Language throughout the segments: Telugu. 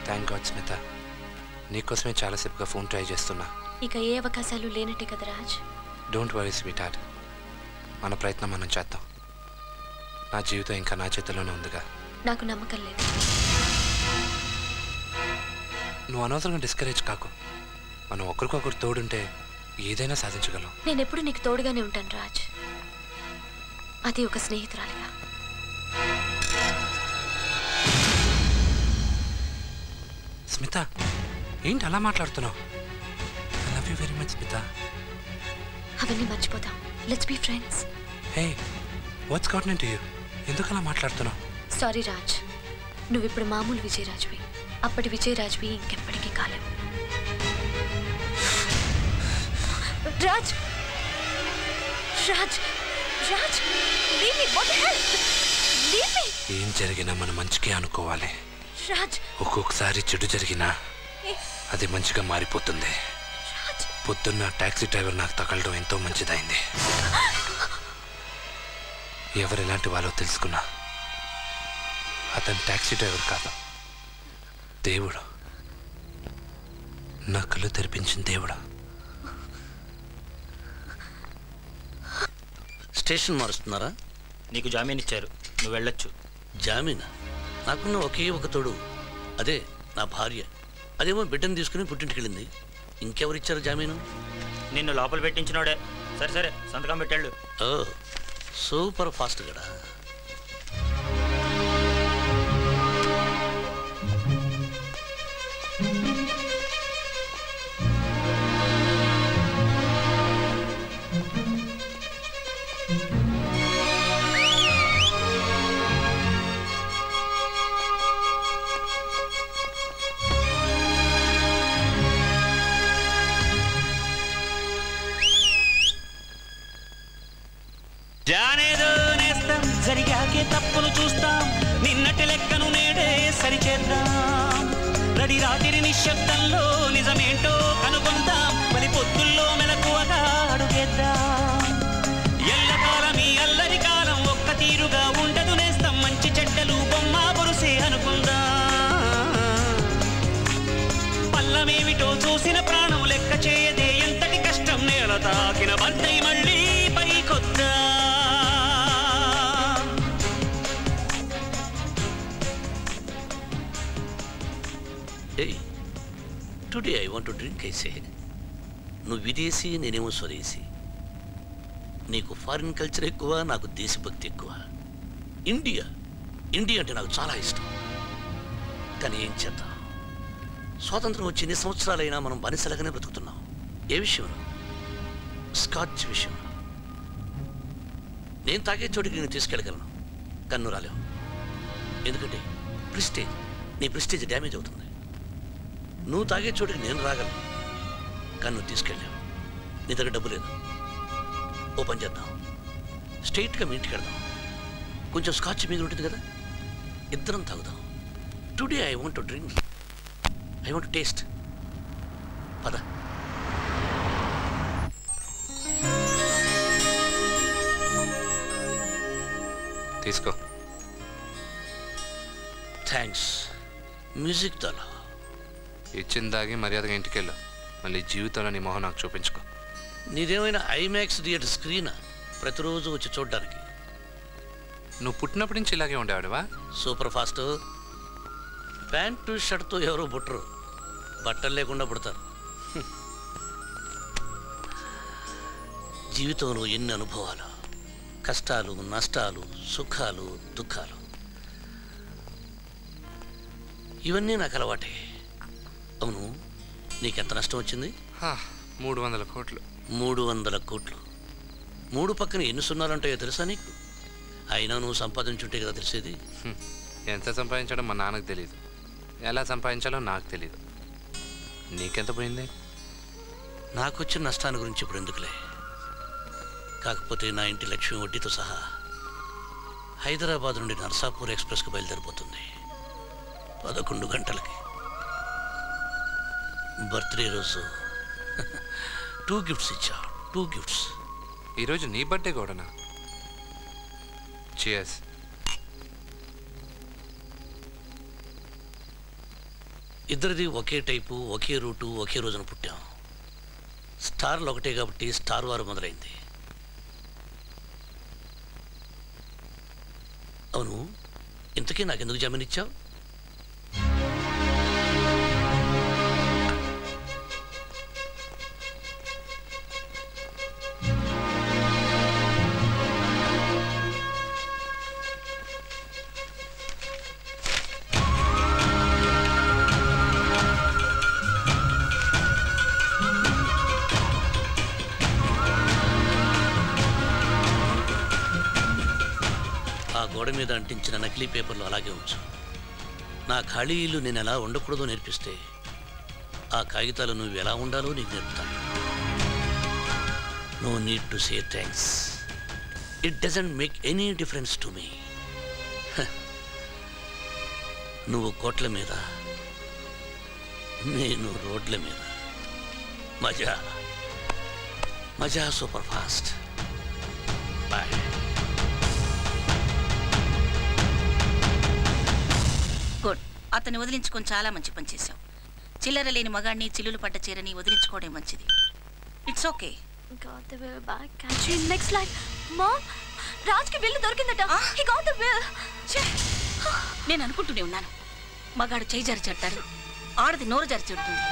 థ్యాంక్ గాడ్ స్మిత, నీకోసమే చాలాసేపుగా ఫోన్ ట్రై చేస్తున్నా. ఇక ఏ అవకాశాలు లేనట్టే కదా Raj. Don't worry sweet heart, మన ప్రయత్నం మనం చేద్దాం. నా జీవితం ఇంకా నా చేతిలోనే ఉందిగా. నాకు నమ్మకం లేదు. నువ్వు అనవసరంగా డిస్కరేజ్ కాకు. మనం ఒకరికొకరు తోడుంటే ఏదైనా సాధించగలం. నేను ఎప్పుడు నీకు తోడుగానే ఉంటాను రాజ్, అది ఒక స్నేహితురాలిగా. స్మిత, ఏంటి అలా మాట్లాడుతున్నావు? I love you very much Smita. అవన్నీ మర్చిపోతాం, let's be friends. Hey, what's got into you? ఎందుకు అలా మాట్లాడుతున్నావు? సారీ రాజ్, నువ్వు ఇప్పుడు మామూలు విజయరాజ్వి. అప్పటి విజయరాజ్వి ఇంకెప్పటికీ కాలేవు. Raj Raj Raj, leave me, what the hell? Leave me. ఏం జరిగినా మన మంచికే అనుకోవాలి రాజ్. ఒక్కొక్కసారి చెడు జరిగినా అది మంచిగా మారిపోతుంది. పొద్దున్న టాక్సీ డ్రైవర్ నాకు తగలడం ఎంతో మంచిదైంది. ఎవరు ఎలాంటి వాళ్ళో తెలుసుకున్నా అతను టాక్సీ డ్రైవర్ కాదు, దేవుడు. నా కళ్ళు తెరిపించిన దేవుడు. స్టేషన్ మారుస్తున్నారా? నీకు జామీన్ ఇచ్చారు, నువ్వు వెళ్ళొచ్చు. జామీనా? నాకున్న ఒకే ఒక తోడు, అదే నా భార్య. అదేమో బిడ్డను తీసుకుని పుట్టింటికి వెళ్ళింది. ఇంకెవరిచ్చారు జామీను? నిన్ను లోపల పెట్టించినోడే. సరే సరే, సంతకం పెట్టాళ్ళు. ఓ, సూపర్ ఫాస్ట్ గడా. జానేదో నేస్తాం, జరిగాకే తప్పులు చూస్తాం, నిన్నటి లెక్కను నేడే సరిచేద్దాం. రడి రాత్రి నిశ్శబ్దంలో నిజమేంటో కనుగొందాం, మరి పొద్దుల్లో మెలకువగా అడుగేద్దాం. ఎల్లకాలం ఈ అల్లరి కాలం ఒక్క తీరుగా ఉండదు నేస్తాం, మంచి చెడ్డలు బొమ్మ బొరుసే అనుకుందాం. పల్లమేమిటో చూసిన ప్రాణం లెక్క చేయదే ఎంతటి కష్టం, నేల తాకిన బంతై మళ్ళీ పైకొద్దా. Today I want to drink ఐసే. నువ్వు విదేశీ, నేనేమో స్వదేశీ. నీకు ఫారిన్ కల్చర్ ఎక్కువ, నాకు దేశభక్తి ఎక్కువ. ఇండియా ఇండియా అంటే నాకు చాలా ఇష్టం. కానీ ఏం చేద్దాం, స్వాతంత్రం వచ్చి ఎన్ని సంవత్సరాలైనా మనం బానిసలాగానే బ్రతుకుతున్నాం. ఏ విషయంలో? స్కాచ్ విషయంలో. నేను తాగే చోటికి నేను తీసుకెళ్ళగలను, కన్ను రాలేవు. ఎందుకంటే ప్రెస్టేజ్, నీ ప్రెస్టేజ్ డ్యామేజ్ అవుతుంది. నువ్వు తాగే చోటికి నేను రాగలను, కానీ నువ్వు తీసుకెళ్ళావు. నీ దగ్గర డబ్బు లేదు. ఓ పని చేద్దాం, స్ట్రైట్గా మీ ఇంటికి వెళ్దాం. కొంచెం స్కాచ్ మిగిలి ఉంటుంది కదా, ఇద్దరం తాగుదాం. Today I want to drink, I want to taste. పద. తీసుకో. థ్యాంక్స్. మ్యూజిక్ తల ఇచ్చిన దాగి మర్యాదగా ఇంటికెళ్ళు. మళ్ళీ జీవితంలో నీ మొహం నాకు చూపించుకో. నీదేమైనా ఐమాక్స్ థియేటర్ స్క్రీనా ప్రతిరోజు వచ్చి చూడ్డానికి? నువ్వు పుట్టినప్పటి నుంచి ఇలాగే ఉండేవాడువా? Super fast. ప్యాంటు షర్ట్తో ఎవరో పుట్టరు, బట్టలు లేకుండా పుడతారు. జీవితంలో ఎన్ని అనుభవాలు, కష్టాలు, నష్టాలు, సుఖాలు, దుఃఖాలు, ఇవన్నీ నాకు అలవాటే. అవును, నీకెంత నష్టం వచ్చింది? 300 కోట్లు. 300 కోట్లు. 3 పక్కన ఎన్ని సున్నాలుంటాయో తెలుసా నీకు? అయినా నువ్వు సంపాదించుంటే కదా తెలిసేది. ఎంత సంపాదించడం మా నాన్నకు తెలియదు, ఎలా సంపాదించాలో నాకు తెలియదు. నీకెంత పోయింది? నాకు వచ్చిన నష్టాన్ని గురించి ఇప్పుడు ఎందుకులే. కాకపోతే నా ఇంటి లక్ష్మి వడ్డీతో సహా హైదరాబాద్ నుండి నర్సాపూర్ ఎక్స్ప్రెస్కి బయలుదేరిపోతుంది 11 గంటలకి. బర్త్డే రోజు 2 గిఫ్ట్స్ ఇచ్చా. 2 గిఫ్ట్స్. ఈరోజు నీ బర్త్డే కూడానా? చియర్స్. ఇద్దరిది ఒకే టైపు, ఒకే రూటు, ఒకే రోజున పుట్టాం. స్టార్లు ఒకటే కాబట్టి స్టార్ వారు మొదలైంది. అవును, ఇంతకీ నాకెందుకు జామీన్ ఇచ్చావు? గోడ మీద అంటించిన నకిలీ పేపర్లు అలాగే ఉంచు. నా ఖాళీ ఇల్లు నేను ఎలా ఉండకూడదో నేర్పిస్తే ఆ కాగితాలు నువ్వు ఎలా ఉండాలో నీకు నేర్పుతాను. No need to say thanks. It doesn't make any difference to me. నువ్వు కోట్ల మీద, నేను రోడ్ల మీద. మజా మజా సూపర్ ఫాస్ట్. బాయ్. గుడ్. అతన్ని వదిలించుకొని చాలా మంచి పని చేశావు. చిల్లర లేని మగాడిని, చిల్లులు పడ్డ చీరని వదిలించుకోవడం మంచిది. It's okay. Got the bill back. Actually, next line. Mom, రాజ్కి బిల్లు దొరికిందట. He got the bill. నేను అనుకుంటూనే ఉన్నాను, మగాడు చేయి జారి చెడతాడు, ఆడది నోరు జారి చెడుతుంది.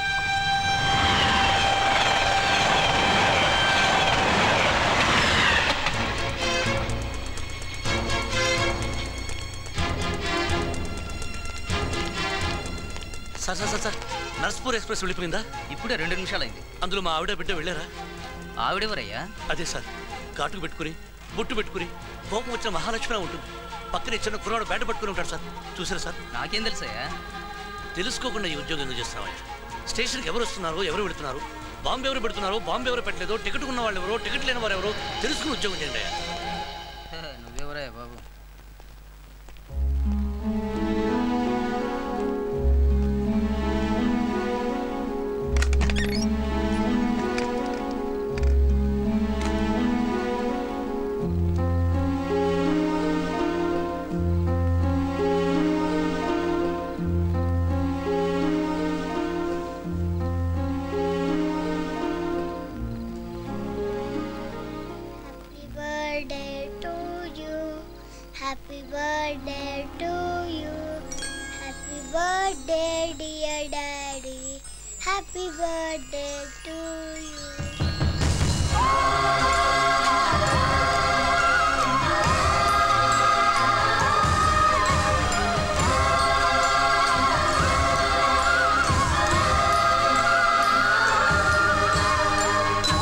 Sir sir sir sir Narsapur express వెళ్ళిపోయిందా? ఇప్పుడే 2 నిమిషాలైంది. అందులో మా ఆవిడ బిడ్డ వెళ్ళారా? ఆవిడెవరయ్యా? అదే సార్, కాటుకు పెట్టుకుని, బొట్టు పెట్టుకుని, కోపం వచ్చిన మహాలక్ష్మి ఉంటుంది. పక్కనే చిన్న కుర్రాడు బ్యాట్ పట్టుకుని ఉంటాడు సార్. చూసారా సార్? నాకేం తెలుసయ్యా? తెలుసుకోకుండా ఈ ఉద్యోగం ఎందుకు చేస్తున్నావా? స్టేషన్కి ఎవరు వస్తున్నారో, ఎవరు పెడుతున్నారు, బాంబు ఎవరు పెడుతున్నారో, బాంబు ఎవరు పెట్టలేదో, టికెట్ ఉన్న వాళ్ళు ఎవరో, టికెట్ లేని వారు ఎవరో తెలుసుకుని ఉద్యోగం చేయండి. నువ్వెవరయ్యా బాబు? Happy birthday to you. Happy birthday dear daddy. Happy birthday to you.